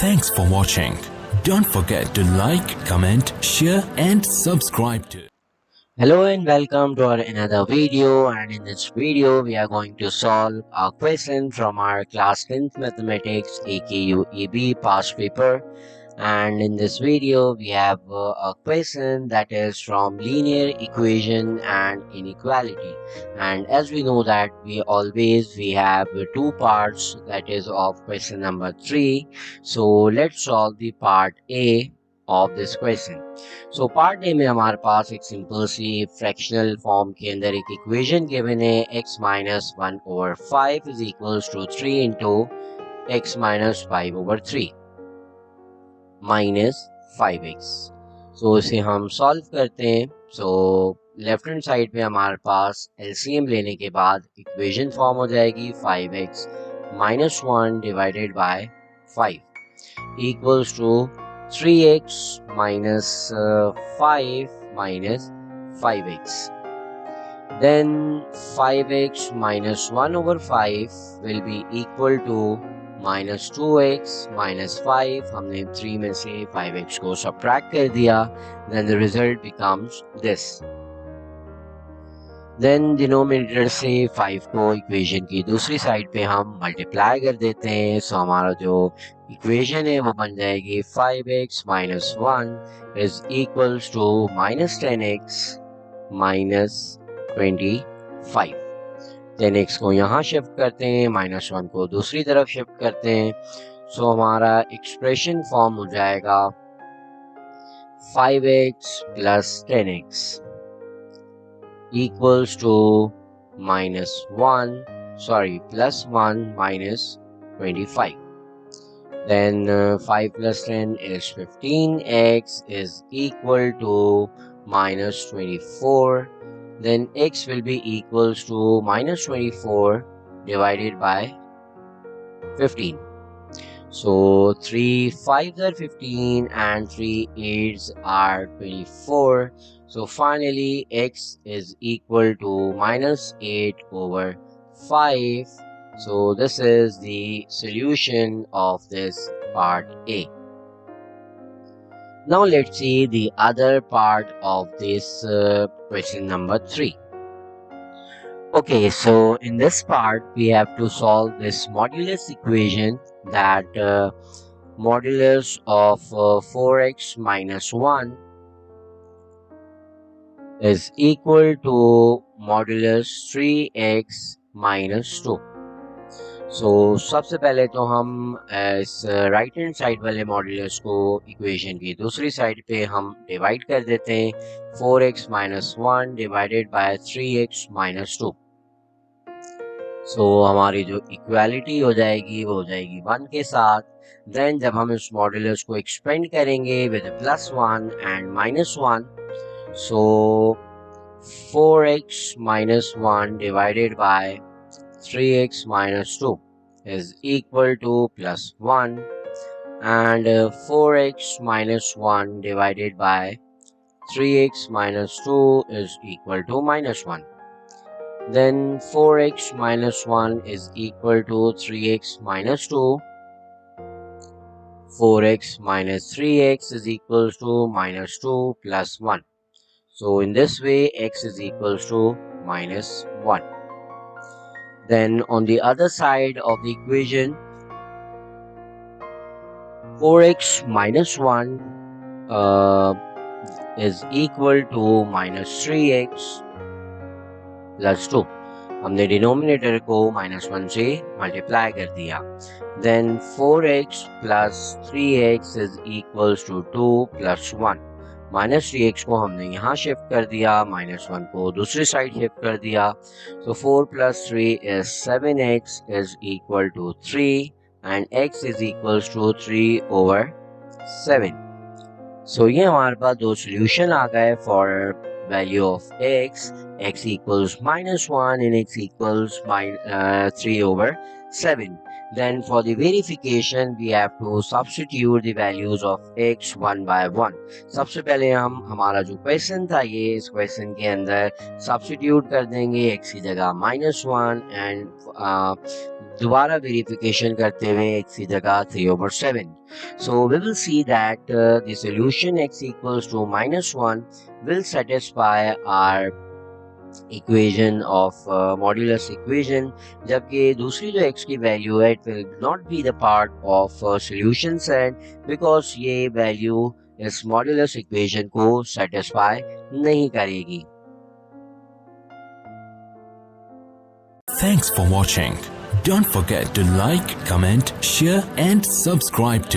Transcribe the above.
Thanks for watching. Don't forget to like, comment, share and subscribe to. Hello and welcome to our another video, and in this video we are going to solve a question from our class 10th mathematics AKUEB past paper. And in this video we have a question that is from linear equation and inequality. And as we know that we have two parts, that is of question number 3. So let's solve the part A of this question. So part A में हमारे पास एक simple सी fractional form के अंदर एक equation given है x minus 1/5 is equals to 3 into x minus 5/3 minus 5x। So इसे हम solve करते हैं। सो लेफ्ट हैंड साइड पे हमारे पास एलसीएम लेने के बाद इक्वेशन फॉर्म हो जाएगी 5x minus 1 divided by 5 equals to 3x minus 5 minus 5x. Then 5x minus 1/5 will be equal to minus 2x minus 5. हमने 3 में से 5x को subtract कर दिया. Then the result becomes this. Then denominator से 5 को इक्वेशन की दूसरी साइड पे हम मल्टीप्लाई कर देते हैं। सो हमारा जो इक्वेशन है वो बन जाएगी 5x minus 1 is equals to minus 10x minus 25। 10x को यहाँ शिफ्ट करते हैं, minus 1 को दूसरी तरफ शिफ्ट करते हैं। सो हमारा एक्सप्रेशन फॉर्म हो जाएगा 5x plus 10x equals to plus 1 minus 25. Then 5 plus 10 is 15x is equal to minus 24. Then x will be equals to minus 24 divided by 15. So 3 5s are 15 and 3 8s are 24. So finally x is equal to minus 8/5. So this is the solution of this part A. Now let's see the other part of this question number 3. Okay, so in this part we have to solve this modulus equation, that modulus of 4x minus 1 is equal to modulus 3x minus 2. So सबसे पहले तो हम इस right hand side वाले modulus को equation की दूसरी side पे हम डिवाइड कर देते हैं। 4x minus 1 divided bye 3x minus 2। सो हमारी जो इक्वालिटी हो जाएगी वो हो जाएगी 1 के साथ। देन जब हम इस मॉड्यूलस को एक्सपेंड करेंगे with plus 1 and minus 1, so 4x minus 1 divided by 3x minus 2 is equal to plus 1, and 4x minus 1 divided by 3x minus 2 is equal to minus 1. Then 4x minus 1 is equal to 3x minus 2. 4x minus 3x is equals to minus 2 plus 1. So in this way x is equals to minus 1. Then on the other side of the equation, 4x minus 1 is equal to minus 3x plus 2. हमने denominator को minus 1 से multiply कर दिया। Then 4x plus 3x is equals to 2 plus 1. Minus 3x को हमने यहाँ shift कर दिया, माइनस 1 को दूसरी साइड शिफ्ट कर दिया। सो 4 plus 3 is 7x is equal to 3 and x is equals to 3/7. सो ये हमारे पास दो सोल्यूशन आ गए for value of x equals -1 and x equals 3/7. Then for the verification we have to substitute the values of x one by one. सबसे पहले हम हमारा जो question था ये इस क्वेश्चन के अंदर सब्स्टिट्यूट कर देंगे x की जगह -1 and दोबारा वेरिफिकेशन करते हुए x की जगह 3/7. So we will see that the solution x equals to -1 will satisfy our equation of modulus equation, जबकि दूसरी जो x की वैल्यू है it will not be the part of solution set because ये वैल्यू इस modulus equation को satisfy नहीं करेगी. Thanks for watching. Don't forget to like, comment, share and subscribe to